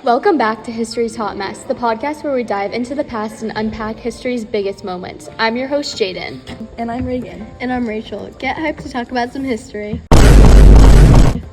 Welcome back to History's Hot Mess, the podcast where we dive into the past and unpack history's biggest moments. I'm your host, Jaden. And I'm Reagan. And I'm Rachel. Get hyped to talk about some history.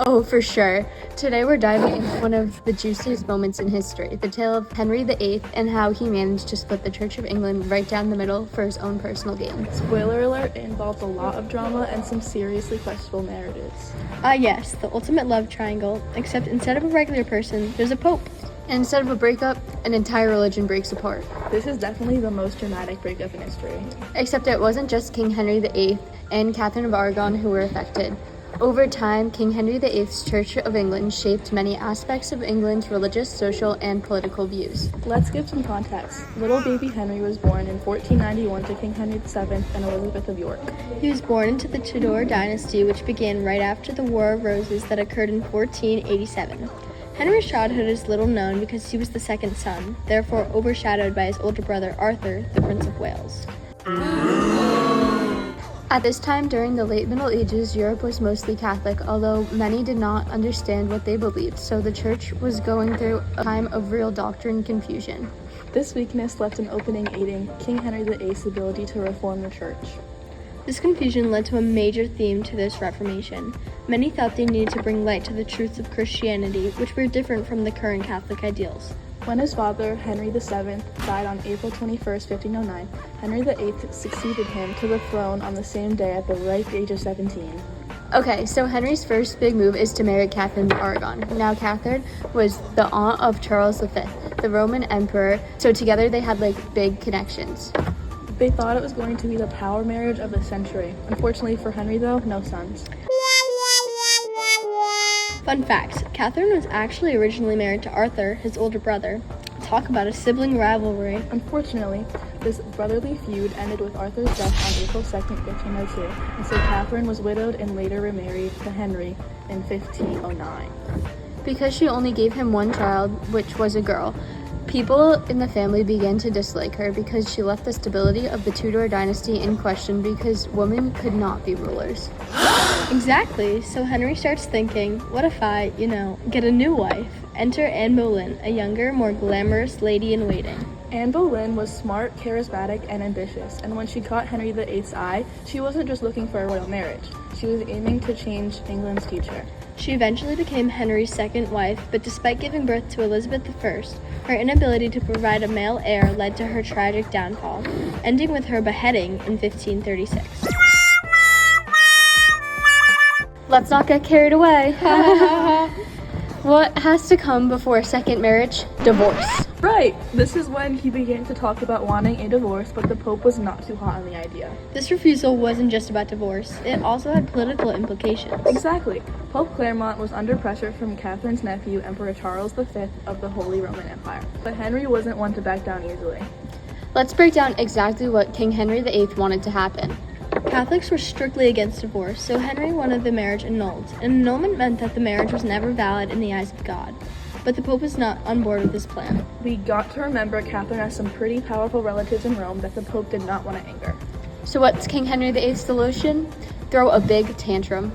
Oh, for sure. Today we're diving into one of the juiciest moments in history, the tale of Henry VIII and how he managed to split the Church of England right down the middle for his own personal gain. Spoiler alert, it involves a lot of drama and some seriously questionable narratives. Yes, the ultimate love triangle, except instead of a regular person, there's a pope. And instead of a breakup, an entire religion breaks apart. This is definitely the most dramatic breakup in history. Except it wasn't just King Henry VIII and Catherine of Aragon who were affected. Over time, King Henry VIII's Church of England shaped many aspects of England's religious, social, and political views. Let's give some context. Little baby Henry was born in 1491 to King Henry VII and Elizabeth of York. He was born into the Tudor dynasty, which began right after the War of Roses that occurred in 1487. Henry's childhood is little known because he was the second son, therefore overshadowed by his older brother Arthur, the Prince of Wales. At this time, during the late Middle Ages, Europe was mostly Catholic, although many did not understand what they believed, so the church was going through a time of real doctrine confusion. This weakness left an opening aiding King Henry VIII's ability to reform the church. This confusion led to a major theme to this Reformation. Many thought they needed to bring light to the truths of Christianity, which were different from the current Catholic ideals. When his father, Henry VII, died on April 21, 1509, Henry VIII succeeded him to the throne on the same day at the ripe age of 17. Okay, so Henry's first big move is to marry Catherine of Aragon. Now, Catherine was the aunt of Charles V, the Roman emperor, so together they had big connections. They thought it was going to be the power marriage of the century. Unfortunately for Henry, though, no sons. Fun fact, Catherine was actually originally married to Arthur, his older brother. Talk about a sibling rivalry. Unfortunately, this brotherly feud ended with Arthur's death on April 2, 1502, and so Catherine was widowed and later remarried to Henry in 1509. Because she only gave him one child, which was a girl, people in the family began to dislike her because she left the stability of the Tudor dynasty in question because women could not be rulers. Exactly, so Henry starts thinking, what if I, get a new wife? Enter Anne Boleyn, a younger, more glamorous lady-in-waiting. Anne Boleyn was smart, charismatic, and ambitious, and when she caught Henry VIII's eye, she wasn't just looking for a royal marriage. She was aiming to change England's future. She eventually became Henry's second wife, but despite giving birth to Elizabeth I, her inability to provide a male heir led to her tragic downfall, ending with her beheading in 1536. Let's not get carried away. What has to come before a second marriage? Divorce. Right! This is when he began to talk about wanting a divorce, but the Pope was not too hot on the idea. This refusal wasn't just about divorce, it also had political implications. Exactly. Pope Clermont was under pressure from Catherine's nephew, Emperor Charles V of the Holy Roman Empire. But Henry wasn't one to back down easily. Let's break down exactly what King Henry VIII wanted to happen. Catholics were strictly against divorce, so Henry wanted the marriage annulled. An annulment meant that the marriage was never valid in the eyes of God. But the Pope was not on board with this plan. We got to remember Catherine has some pretty powerful relatives in Rome that the Pope did not want to anger. So what's King Henry VIII's solution? Throw a big tantrum.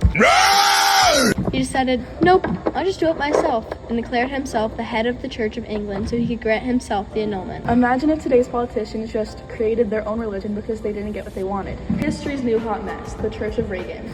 He decided, nope, I'll just do it myself, and declared himself the head of the Church of England so he could grant himself the annulment. Imagine if today's politicians just created their own religion because they didn't get what they wanted. History's new hot mess, the Church of Reagan.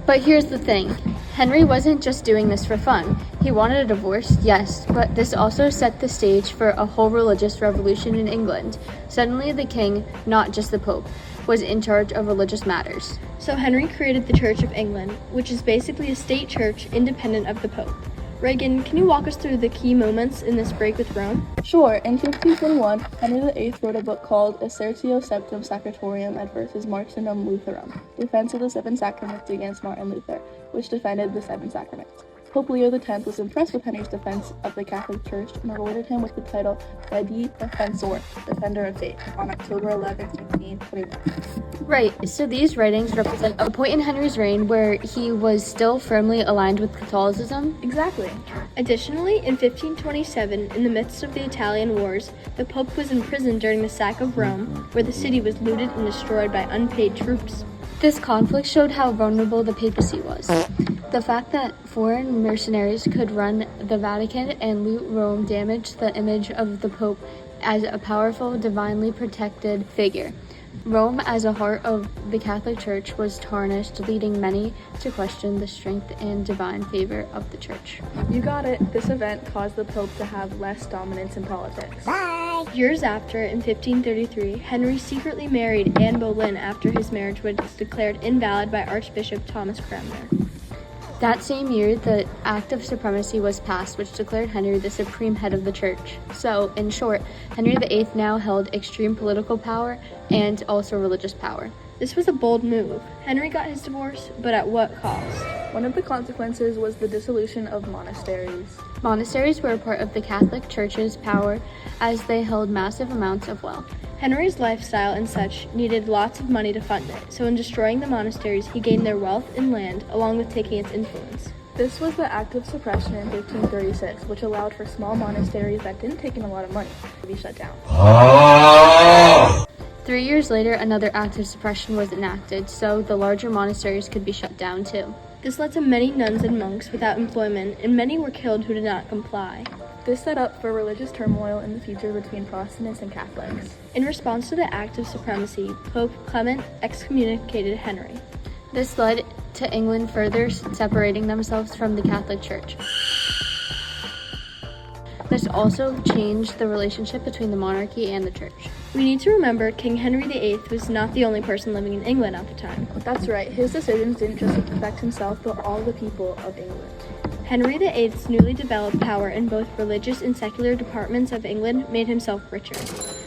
But here's the thing. Henry wasn't just doing this for fun. He wanted a divorce, yes, but this also set the stage for a whole religious revolution in England. Suddenly the king, not just the Pope, was in charge of religious matters. So Henry created the Church of England, which is basically a state church independent of the Pope. Reagan, can you walk us through the key moments in this break with Rome? Sure. In 1521, Henry VIII wrote a book called Assertio Septem Sacratorium Adversus Martyrem Lutherum, Defense of the Seven Sacraments against Martin Luther, which defended the Seven Sacraments. Pope Leo X was impressed with Henry's defense of the Catholic Church and awarded him with the title Fidei Defensor, Defender of Faith, on October 11, 1521. Right, so these writings represent a point in Henry's reign where he was still firmly aligned with Catholicism. Exactly. Additionally, in 1527, in the midst of the Italian Wars, the Pope was imprisoned during the sack of Rome, where the city was looted and destroyed by unpaid troops. This conflict showed how vulnerable the papacy was. The fact that foreign mercenaries could run the Vatican and loot Rome damaged the image of the Pope as a powerful, divinely protected figure. Rome, as a heart of the Catholic Church, was tarnished, leading many to question the strength and divine favor of the Church. You got it. This event caused the Pope to have less dominance in politics. Years after, in 1533, Henry secretly married Anne Boleyn after his marriage was declared invalid by Archbishop Thomas Cranmer. That same year, the Act of Supremacy was passed, which declared Henry the supreme head of the Church. So, in short, Henry VIII now held extreme political power and also religious power. This was a bold move. Henry got his divorce, but at what cost? One of the consequences was the dissolution of monasteries. Monasteries were a part of the Catholic Church's power as they held massive amounts of wealth. Henry's lifestyle and such needed lots of money to fund it, so in destroying the monasteries, he gained their wealth and land, along with taking its influence. This was the Act of Suppression in 1536, which allowed for small monasteries that didn't take in a lot of money to be shut down. 3 years later, another Act of Suppression was enacted, so the larger monasteries could be shut down too. This led to many nuns and monks without employment, and many were killed who did not comply. This set up for religious turmoil in the future between Protestants and Catholics. In response to the Act of Supremacy, Pope Clement excommunicated Henry. This led to England further separating themselves from the Catholic Church. This also changed the relationship between the monarchy and the church. We need to remember King Henry VIII was not the only person living in England at the time. That's right, his decisions didn't just affect himself, but all the people of England. Henry VIII's newly developed power in both religious and secular departments of England made himself richer.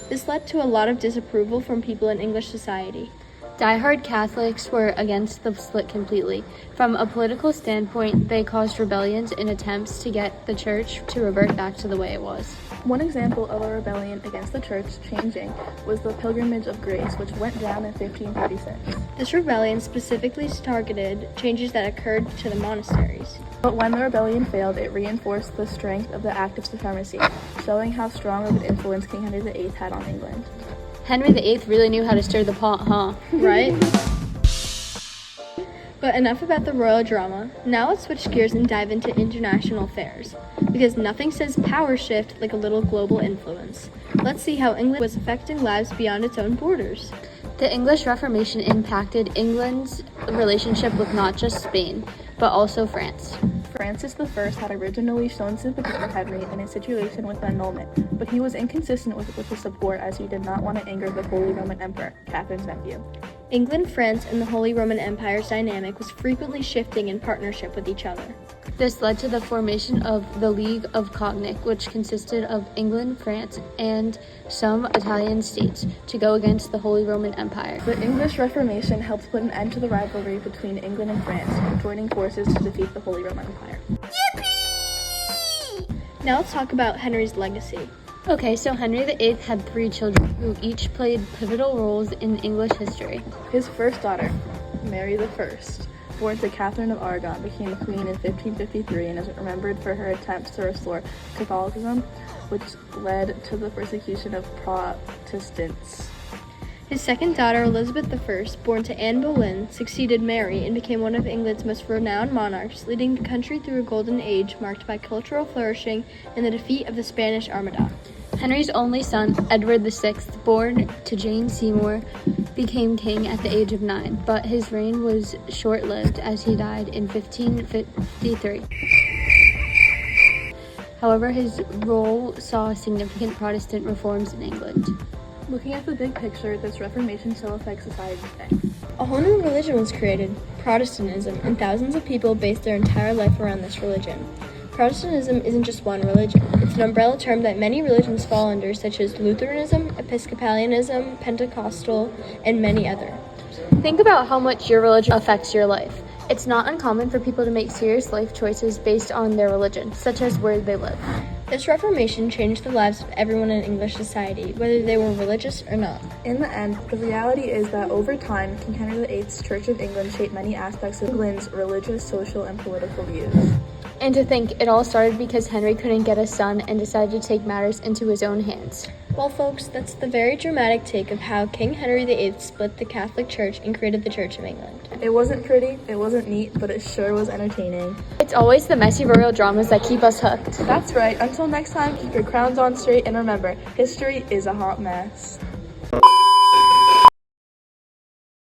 This led to a lot of disapproval from people in English society. Die-hard Catholics were against the split completely. From a political standpoint, they caused rebellions in attempts to get the church to revert back to the way it was. One example of a rebellion against the church changing was the Pilgrimage of Grace, which went down in 1536. This rebellion specifically targeted changes that occurred to the monasteries. But when the rebellion failed, it reinforced the strength of the Act of Supremacy, showing how strong of an influence King Henry VIII had on England. Henry VIII really knew how to stir the pot, huh? Right? But enough about the royal drama. Now let's switch gears and dive into international affairs. Because nothing says power shift like a little global influence. Let's see how England was affecting lives beyond its own borders. The English Reformation impacted England's relationship with not just Spain, but also France. Francis I had originally shown sympathy for Henry in his situation with annulment, but he was inconsistent with his support as he did not want to anger the Holy Roman Emperor, Catherine's nephew. England, France, and the Holy Roman Empire's dynamic was frequently shifting in partnership with each other. This led to the formation of the League of Cognac, which consisted of England, France, and some Italian states, to go against the Holy Roman Empire. The English Reformation helped put an end to the rivalry between England and France, joining forces to defeat the Holy Roman Empire. Yippee! Now let's talk about Henry's legacy. Okay, so Henry VIII had 3 children who each played pivotal roles in English history. His first daughter, Mary I, born to Catherine of Aragon, became queen in 1553 and is remembered for her attempts to restore Catholicism, which led to the persecution of Protestants. His second daughter, Elizabeth I, born to Anne Boleyn, succeeded Mary and became one of England's most renowned monarchs, leading the country through a golden age marked by cultural flourishing and the defeat of the Spanish Armada. Henry's only son, Edward VI, born to Jane Seymour, became king at the age of 9, but his reign was short-lived as he died in 1553. However, his rule saw significant Protestant reforms in England. Looking at the big picture, this Reformation still affects society today. A whole new religion was created, Protestantism, and thousands of people based their entire life around this religion. Protestantism isn't just one religion. It's an umbrella term that many religions fall under, such as Lutheranism, Episcopalianism, Pentecostal, and many others. Think about how much your religion affects your life. It's not uncommon for people to make serious life choices based on their religion, such as where they live. This Reformation changed the lives of everyone in English society, whether they were religious or not. In the end, the reality is that over time, King Henry VIII's Church of England shaped many aspects of England's religious, social, and political views. And to think it all started because Henry couldn't get a son and decided to take matters into his own hands. Well, folks, that's the very dramatic take of how King Henry VIII split the Catholic Church and created the Church of England. It wasn't pretty, it wasn't neat, but it sure was entertaining. It's always the messy royal dramas that keep us hooked. That's right. Until next time, keep your crowns on straight and remember, history is a hot mess.